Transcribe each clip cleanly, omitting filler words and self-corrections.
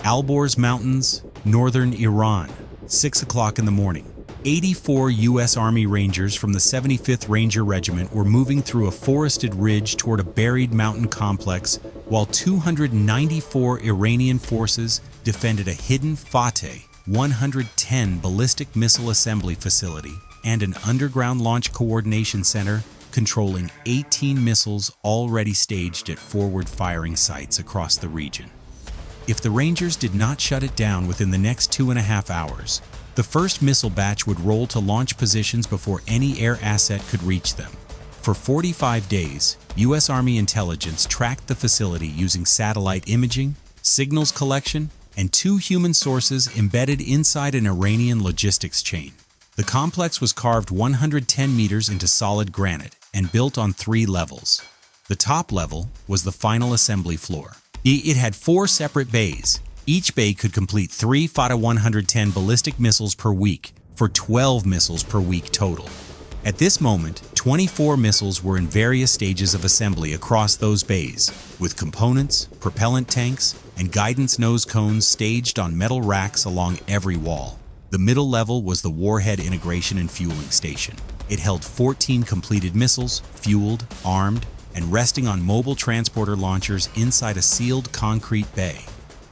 Alborz Mountains, northern Iran, 6 o'clock in the morning. 84 U.S. Army Rangers from the 75th Ranger Regiment were moving through a forested ridge toward a buried mountain complex, while 294 Iranian forces defended a hidden Fateh 110 ballistic missile assembly facility and an underground launch coordination center controlling 18 missiles already staged at forward-firing sites across the region. If the Rangers did not shut it down within the next 2.5 hours, the first missile batch would roll to launch positions before any air asset could reach them. For 45 days, U.S. Army intelligence tracked the facility using satellite imaging, signals collection, and 2 human sources embedded inside an Iranian logistics chain. The complex was carved 110 meters into solid granite and built on 3 levels. The top level was the final assembly floor. It had 4 separate bays. Each bay could complete 3 Fateh 110 ballistic missiles per week, for 12 missiles per week total. At this moment, 24 missiles were in various stages of assembly across those bays, with components, propellant tanks, and guidance nose cones staged on metal racks along every wall. The middle level was the warhead integration and fueling station. It held 14 completed missiles, fueled, armed, and resting on mobile transporter launchers inside a sealed concrete bay.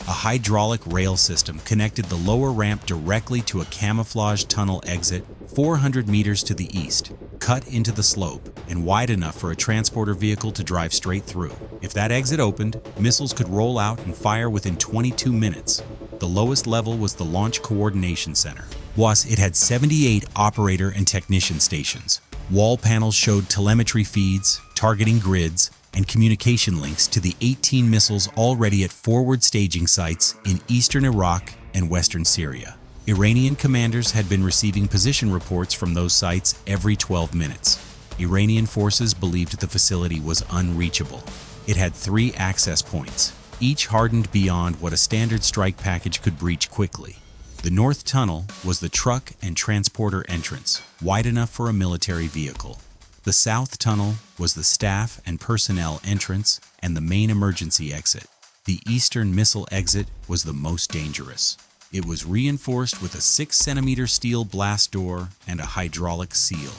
A hydraulic rail system connected the lower ramp directly to a camouflaged tunnel exit 400 meters to the east, cut into the slope and wide enough for a transporter vehicle to drive straight through. If that exit opened, missiles could roll out and fire within 22 minutes. The lowest level was the Launch Coordination Center. It had 78 operator and technician stations. Wall panels showed telemetry feeds, targeting grids, and communication links to the 18 missiles already at forward staging sites in eastern Iraq and western Syria. Iranian commanders had been receiving position reports from those sites every 12 minutes. Iranian forces believed the facility was unreachable. It had 3 access points, each hardened beyond what a standard strike package could breach quickly. The north tunnel was the truck and transporter entrance, wide enough for a military vehicle. The south tunnel was the staff and personnel entrance and the main emergency exit. The eastern missile exit was the most dangerous. It was reinforced with a 6-centimeter steel blast door and a hydraulic seal.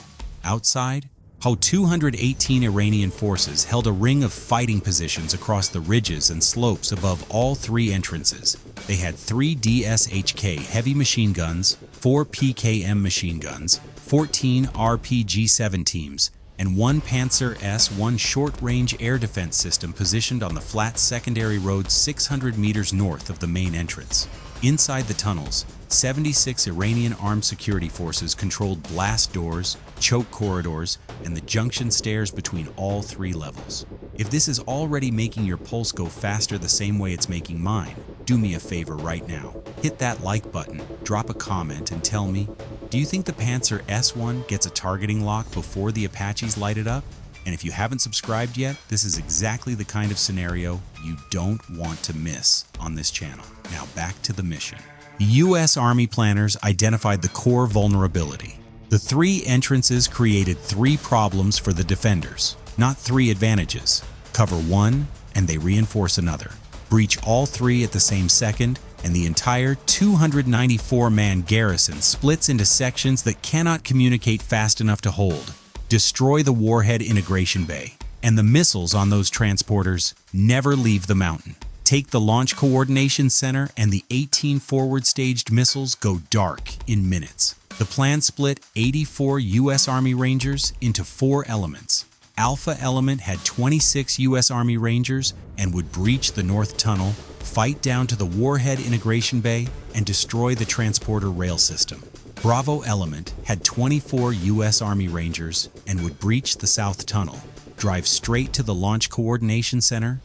Outside, 218 Iranian forces held a ring of fighting positions across the ridges and slopes above all 3 entrances. They had 3 DSHK heavy machine guns, 4 PKM machine guns, 14 RPG-7 teams, and 1 Panzer S-1 short-range air defense system positioned on the flat secondary road 600 meters north of the main entrance. Inside the tunnels, 76 Iranian armed security forces controlled blast doors, choke corridors, and the junction stairs between all 3 levels. If this is already making your pulse go faster the same way it's making mine, do me a favor right now. Hit that like button, drop a comment, and tell me, do you think the Panzer S-1 gets a targeting lock before the Apaches light it up? And if you haven't subscribed yet, this is exactly the kind of scenario you don't want to miss on this channel. Now back to the mission. The U.S. Army planners identified the core vulnerability. The 3 entrances created 3 problems for the defenders, not 3 advantages. Cover one, and they reinforce another. Breach all 3 at the same second, and the entire 294-man garrison splits into sections that cannot communicate fast enough to hold. Destroy the warhead integration bay, and the missiles on those transporters never leave the mountain. Take the Launch Coordination Center, and the 18 forward-staged missiles go dark in minutes. The plan split 84 U.S. Army Rangers into 4 elements. Alpha Element had 26 U.S. Army Rangers and would breach the North Tunnel, fight down to the warhead integration bay, and destroy the transporter rail system. Bravo Element had 24 U.S. Army Rangers and would breach the South Tunnel, drive straight to the Launch Coordination Center,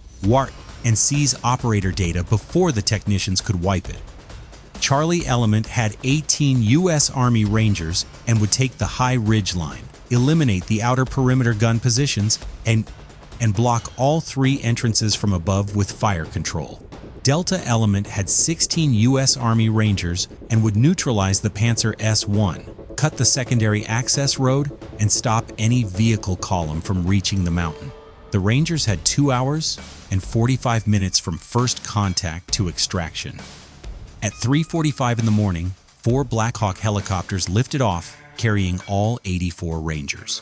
and seize operator data before the technicians could wipe it. Charlie Element had 18 U.S. Army Rangers and would take the high ridge line, eliminate the outer perimeter gun positions, and block all 3 entrances from above with fire control. Delta Element had 16 U.S. Army Rangers and would neutralize the Panzer S-1, cut the secondary access road, and stop any vehicle column from reaching the mountain. The Rangers had 2 hours and 45 minutes from first contact to extraction. At 3:45 in the morning, 4 Black Hawk helicopters lifted off, carrying all 84 Rangers.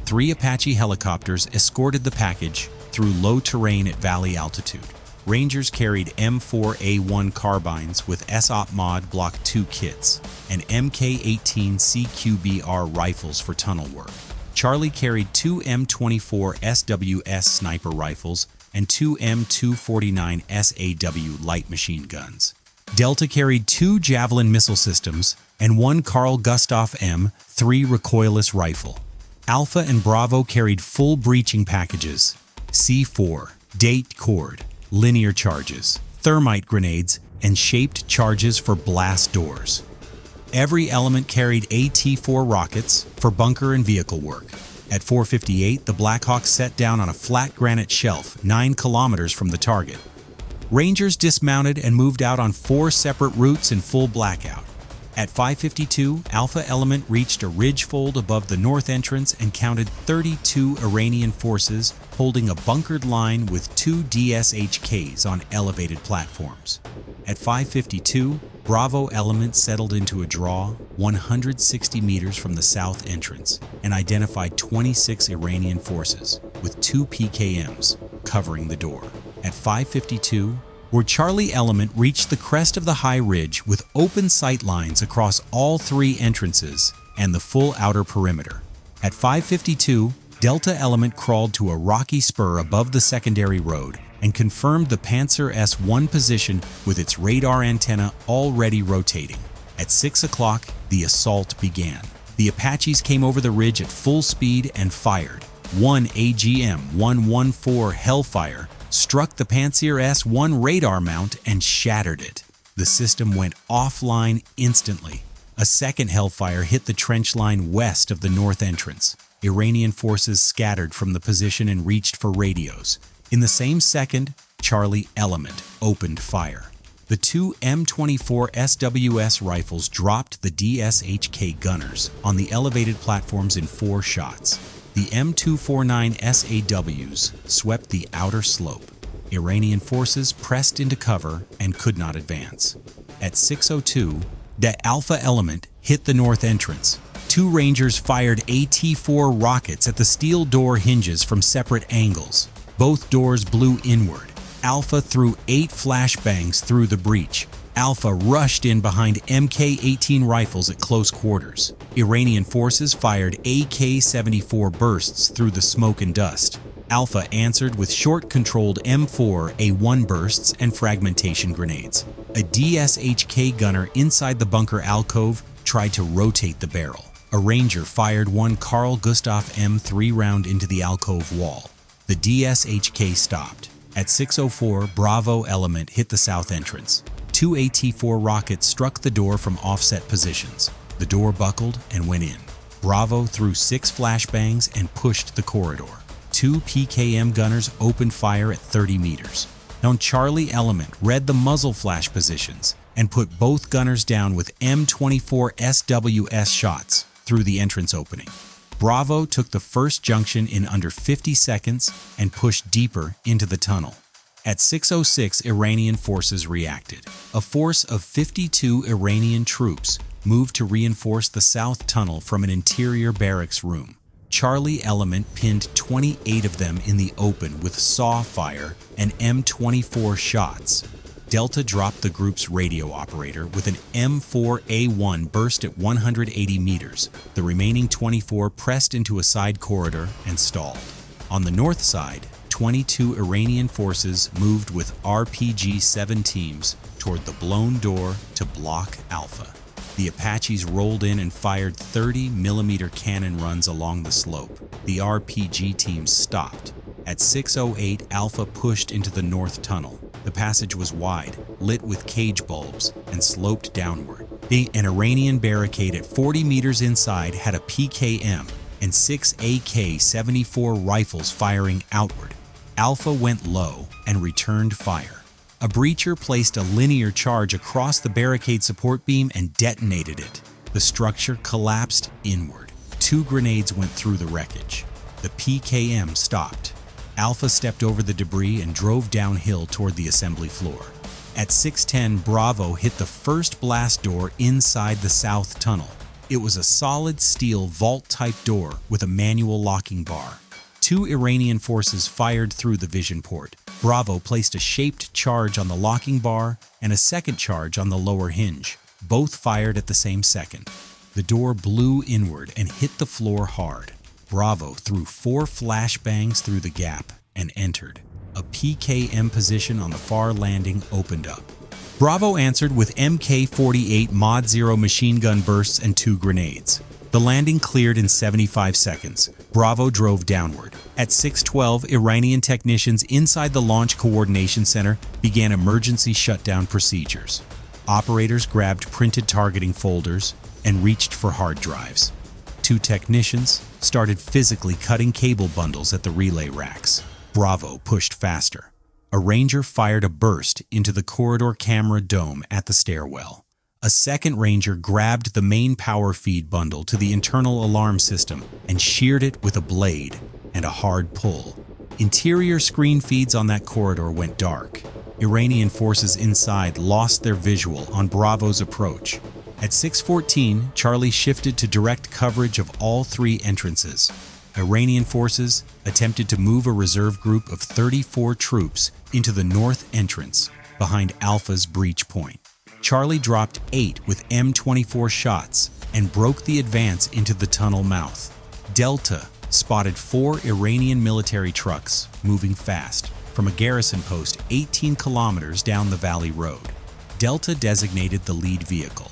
3 Apache helicopters escorted the package through low terrain at valley altitude. Rangers carried M4A1 carbines with SOP Mod Block 2 kits and MK18 CQBR rifles for tunnel work. Charlie carried 2 M24 SWS sniper rifles and 2 M249 SAW light machine guns. Delta carried 2 Javelin missile systems and 1 Carl Gustaf M3 recoilless rifle. Alpha and Bravo carried full breaching packages, C4, date cord, linear charges, thermite grenades, and shaped charges for blast doors. Every element carried AT-4 rockets for bunker and vehicle work. At 4:58, the Black Hawk set down on a flat granite shelf 9 kilometers from the target. Rangers dismounted and moved out on 4 separate routes in full blackout. At 5:52, Alpha Element reached a ridgefold above the north entrance and counted 32 Iranian forces holding a bunkered line with 2 DSHKs on elevated platforms. At 5:52, Bravo Element settled into a draw 160 meters from the south entrance and identified 26 Iranian forces with 2 PKMs covering the door. At 5:52, where Charlie Element reached the crest of the high ridge with open sight lines across all 3 entrances and the full outer perimeter. At 5:52, Delta Element crawled to a rocky spur above the secondary road and confirmed the Panzer S-1 position with its radar antenna already rotating. At 6 o'clock, the assault began. The Apaches came over the ridge at full speed and fired. 1 AGM-114 Hellfire struck the Panzer S-1 radar mount and shattered it. The system went offline instantly. A second Hellfire hit the trench line west of the north entrance. Iranian forces scattered from the position and reached for radios. In the same second, Charlie Element opened fire. The 2 M24 SWS rifles dropped the DSHK gunners on the elevated platforms in 4 shots. The M249 SAWs swept the outer slope. Iranian forces pressed into cover and could not advance. At 6:02, the Alpha Element hit the north entrance. 2 Rangers fired AT-4 rockets at the steel door hinges from separate angles. Both doors blew inward. Alpha threw 8 flashbangs through the breach. Alpha rushed in behind MK18 rifles at close quarters. Iranian forces fired AK-74 bursts through the smoke and dust. Alpha answered with short-controlled M4A1 bursts and fragmentation grenades. A DSHK gunner inside the bunker alcove tried to rotate the barrel. A Ranger fired 1 Carl Gustaf M3 round into the alcove wall. The DSHK stopped. At 6:04, Bravo Element hit the south entrance. 2 AT-4 rockets struck the door from offset positions. The door buckled and went in. Bravo threw 6 flashbangs and pushed the corridor. 2 PKM gunners opened fire at 30 meters. Now Charlie Element read the muzzle flash positions and put both gunners down with M24 SWS shots through the entrance opening. Bravo took the first junction in under 50 seconds and pushed deeper into the tunnel. At 6:06, Iranian forces reacted. A force of 52 Iranian troops moved to reinforce the south tunnel from an interior barracks room. Charlie Element pinned 28 of them in the open with saw fire and M24 shots. Delta dropped the group's radio operator with an M4A1 burst at 180 meters. The remaining 24 pressed into a side corridor and stalled. On the north side, 22 Iranian forces moved with RPG-7 teams toward the blown door to block Alpha. The Apaches rolled in and fired 30mm cannon runs along the slope. The RPG teams stopped. At 6:08, Alpha pushed into the north tunnel. The passage was wide, lit with cage bulbs, and sloped downward. An Iranian barricade at 40 meters inside had a PKM and 6 AK-74 rifles firing outward. Alpha went low and returned fire. A breacher placed a linear charge across the barricade support beam and detonated it. The structure collapsed inward. 2 grenades went through the wreckage. The PKM stopped. Alpha stepped over the debris and drove downhill toward the assembly floor. At 6:10, Bravo hit the first blast door inside the south tunnel. It was a solid steel vault-type door with a manual locking bar. 2 Iranian forces fired through the vision port. Bravo placed a shaped charge on the locking bar and a second charge on the lower hinge. Both fired at the same second. The door blew inward and hit the floor hard. Bravo threw 4 flashbangs through the gap and entered. A PKM position on the far landing opened up. Bravo answered with MK-48 Mod 0 machine gun bursts and 2 grenades. The landing cleared in 75 seconds. Bravo drove downward. At 6:12, Iranian technicians inside the Launch Coordination Center began emergency shutdown procedures. Operators grabbed printed targeting folders and reached for hard drives. 2 technicians started physically cutting cable bundles at the relay racks. Bravo pushed faster. A ranger fired a burst into the corridor camera dome at the stairwell. A second ranger grabbed the main power feed bundle to the internal alarm system and sheared it with a blade and a hard pull. Interior screen feeds on that corridor went dark. Iranian forces inside lost their visual on Bravo's approach. At 6:14, Charlie shifted to direct coverage of all 3 entrances. Iranian forces attempted to move a reserve group of 34 troops into the north entrance behind Alpha's breach point. Charlie dropped 8 with M24 shots and broke the advance into the tunnel mouth. Delta spotted 4 Iranian military trucks moving fast from a garrison post 18 kilometers down the valley road. Delta designated the lead vehicle.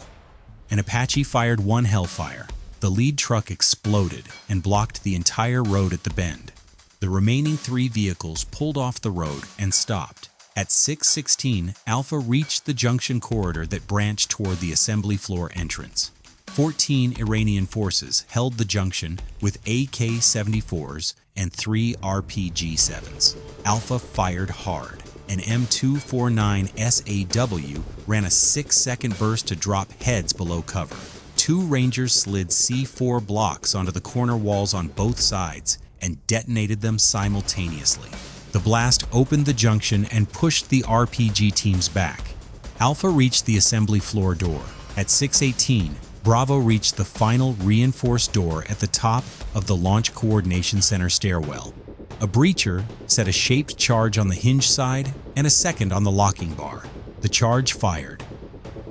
An Apache fired 1 Hellfire. The lead truck exploded and blocked the entire road at the bend. The remaining 3 vehicles pulled off the road and stopped. At 6:16, Alpha reached the junction corridor that branched toward the assembly floor entrance. 14 Iranian forces held the junction with AK-74s and 3 RPG-7s. Alpha fired hard. An M249 SAW ran a 6-second burst to drop heads below cover. 2 Rangers slid C4 blocks onto the corner walls on both sides and detonated them simultaneously. The blast opened the junction and pushed the RPG teams back. Alpha reached the assembly floor door. At 6:18, Bravo reached the final reinforced door at the top of the Launch Coordination Center stairwell. A breacher set a shaped charge on the hinge side and a second on the locking bar. The charge fired.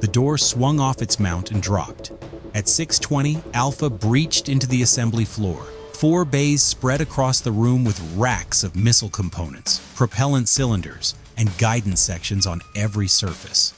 The door swung off its mount and dropped. At 6:20, Alpha breached into the assembly floor. 4 bays spread across the room with racks of missile components, propellant cylinders, and guidance sections on every surface.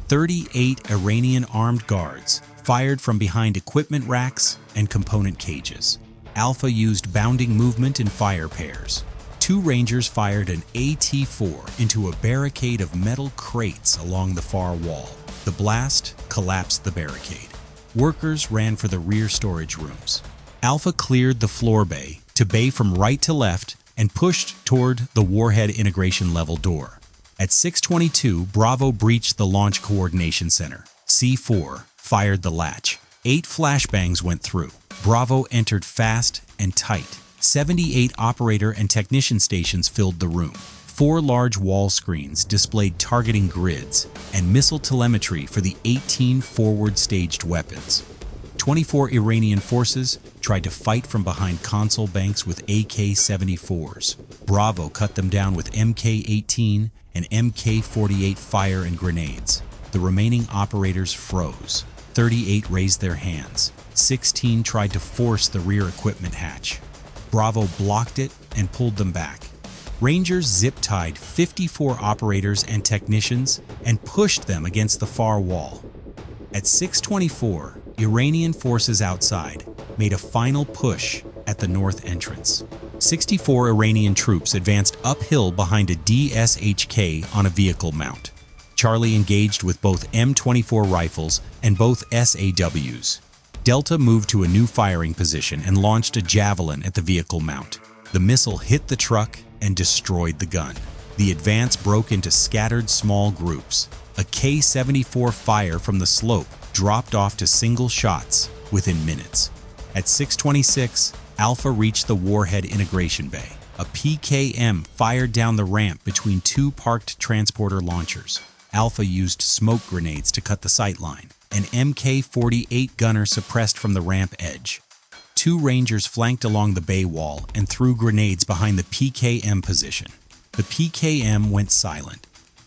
38 Iranian armed guards fired from behind equipment racks and component cages. Alpha used bounding movement in fire pairs. 2 Rangers fired an AT-4 into a barricade of metal crates along the far wall. The blast collapsed the barricade. Workers ran for the rear storage rooms. Alpha cleared the floor bay to bay from right to left and pushed toward the warhead integration level door. At 6:22, Bravo breached the Launch Coordination Center. C4 fired the latch. 8 flashbangs went through. Bravo entered fast and tight. 78 operator and technician stations filled the room. 4 large wall screens displayed targeting grids and missile telemetry for the 18 forward-staged weapons. 24 Iranian forces tried to fight from behind console banks with AK-74s. Bravo cut them down with MK-18 and MK-48 fire and grenades. The remaining operators froze. 38 raised their hands. 16 tried to force the rear equipment hatch. Bravo blocked it and pulled them back. Rangers zip-tied 54 operators and technicians and pushed them against the far wall. At 6:24, Iranian forces outside made a final push at the north entrance. 64 Iranian troops advanced uphill behind a DSHK on a vehicle mount. Charlie engaged with both M24 rifles and both SAWs. Delta moved to a new firing position and launched a javelin at the vehicle mount. The missile hit the truck and destroyed the gun. The advance broke into scattered small groups. A K-74 fire from the slope dropped off to single shots within minutes. At 6:26, Alpha reached the warhead integration bay. A PKM fired down the ramp between two parked transporter launchers. Alpha used smoke grenades to cut the sight line. An Mk-48 gunner suppressed from the ramp edge. Two Rangers flanked along the bay wall and threw grenades behind the PKM position. The PKM went silent.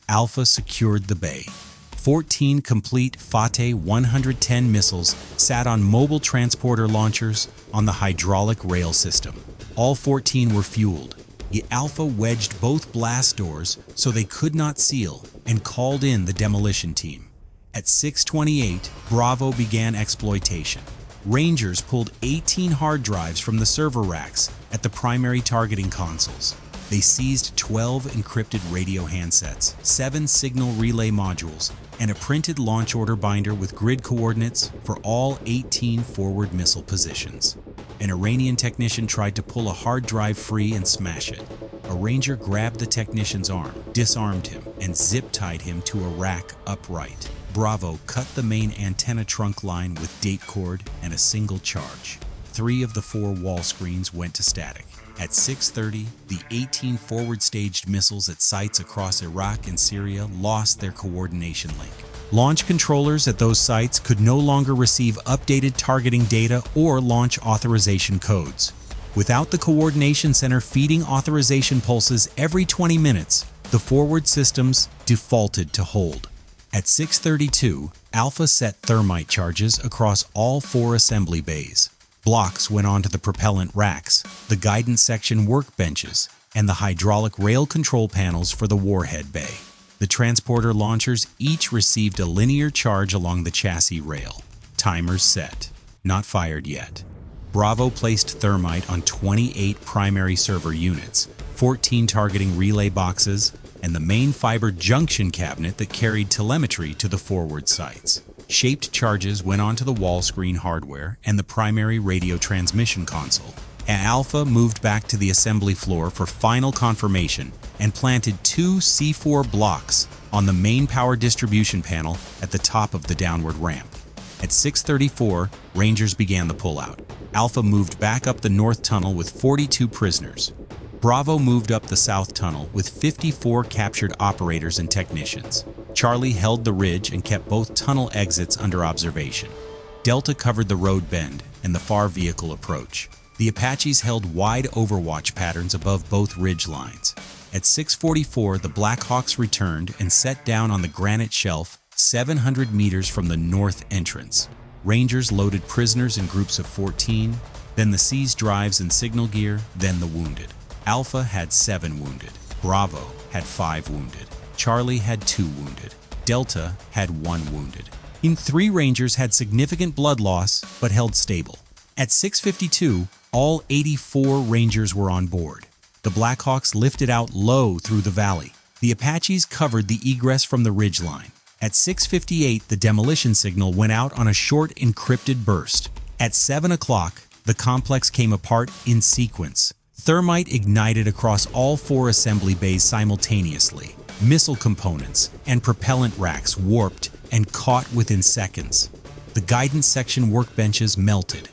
Alpha secured the bay. 14 complete Fateh 110 missiles sat on mobile transporter launchers on the hydraulic rail system. All 14 were fueled. The Alpha wedged both blast doors so they could not seal and called in the demolition team. At 6:28, Bravo began exploitation. Rangers pulled 18 hard drives from the server racks at the primary targeting consoles. They seized 12 encrypted radio handsets, 7 signal relay modules, and a printed launch order binder with grid coordinates for all 18 forward missile positions. An Iranian technician tried to pull a hard drive free and smash it. A Ranger grabbed the technician's arm, disarmed him, and zip-tied him to a rack upright. Bravo cut the main antenna trunk line with date cord and a single charge. 3 of the 4 wall screens went to static. At 6:30, the 18 forward-staged missiles at sites across Iraq and Syria lost their coordination link. Launch controllers at those sites could no longer receive updated targeting data or launch authorization codes. Without the coordination center feeding authorization pulses every 20 minutes, the forward systems defaulted to hold. At 6:32, Alpha set thermite charges across all 4 assembly bays. Blocks went onto the propellant racks, the guidance section workbenches, and the hydraulic rail control panels for the warhead bay. The transporter launchers each received a linear charge along the chassis rail. Timers set. Not fired yet. Bravo placed thermite on 28 primary server units, 14 targeting relay boxes, and the main fiber junction cabinet that carried telemetry to the forward sites. Shaped charges went onto the wall screen hardware and the primary radio transmission console. Alpha moved back to the assembly floor for final confirmation and planted 2 C4 blocks on the main power distribution panel at the top of the downward ramp. At 6:34, Rangers began the pullout. Alpha moved back up the north tunnel with 42 prisoners. Bravo moved up the south tunnel with 54 captured operators and technicians. Charlie held the ridge and kept both tunnel exits under observation. Delta covered the road bend and the far vehicle approach. The Apaches held wide overwatch patterns above both ridge lines. At 6:44, the Blackhawks returned and set down on the granite shelf 700 meters from the north entrance. Rangers loaded prisoners in groups of 14, then the seized drives and signal gear, then the wounded. Alpha had 7 wounded. Bravo had 5 wounded. Charlie had 2 wounded. Delta had 1 wounded. 3 Rangers had significant blood loss but held stable. At 6:52, all 84 Rangers were on board. The Blackhawks lifted out low through the valley. The Apaches covered the egress from the ridgeline. At 6:58, the demolition signal went out on a short encrypted burst. At 7 o'clock, the complex came apart in sequence. Thermite ignited across all 4 assembly bays simultaneously. Missile components and propellant racks warped and caught within seconds. The guidance section workbenches melted.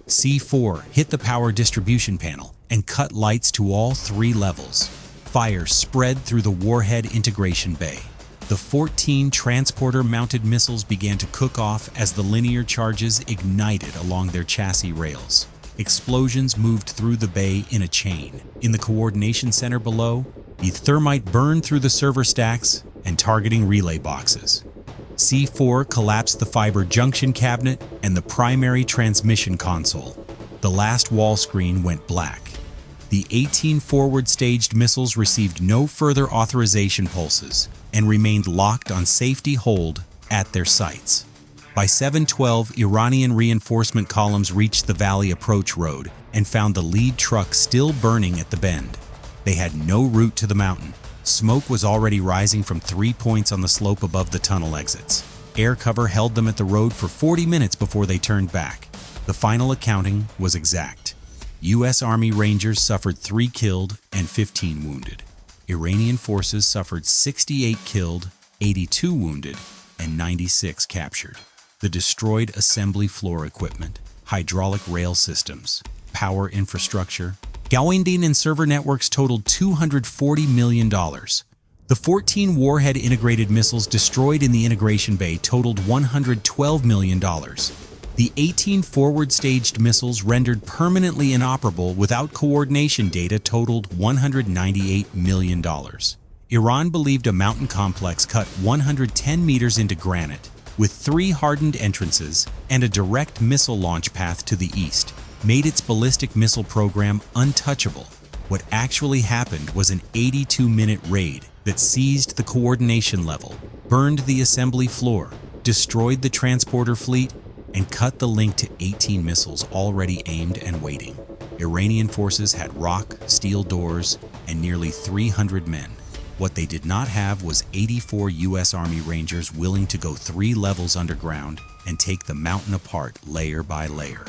C4 hit the power distribution panel and cut lights to all 3 levels. Fire spread through the warhead integration bay. The 14 transporter-mounted missiles began to cook off as the linear charges ignited along their chassis rails. Explosions moved through the bay in a chain. In the coordination center below, the thermite burned through the server stacks and targeting relay boxes. C4 collapsed the fiber junction cabinet and the primary transmission console. The last wall screen went black. The 18 forward-staged missiles received no further authorization pulses and remained locked on safety hold at their sites. By 7:12, Iranian reinforcement columns reached the valley approach road and found the lead truck still burning at the bend. They had no route to the mountain. Smoke was already rising from 3 points on the slope above the tunnel exits. Air cover held them at the road for 40 minutes before they turned back. The final accounting was exact. U.S. Army Rangers suffered 3 killed and 15 wounded. Iranian forces suffered 68 killed, 82 wounded, and 96 captured. The destroyed assembly floor equipment, hydraulic rail systems, power infrastructure, Gawindine and server networks totaled $240 million. The 14 warhead integrated missiles destroyed in the integration bay totaled $112 million. The 18 forward-staged missiles rendered permanently inoperable without coordination data totaled $198 million. Iran believed a mountain complex cut 110 meters into granite, with 3 hardened entrances and a direct missile launch path to the east, made its ballistic missile program untouchable. What actually happened was an 82-minute raid that seized the coordination level, burned the assembly floor, destroyed the transporter fleet, and cut the link to 18 missiles already aimed and waiting. Iranian forces had rock, steel doors, and nearly 300 men. What they did not have was 84 U.S. Army Rangers willing to go 3 levels underground and take the mountain apart layer by layer.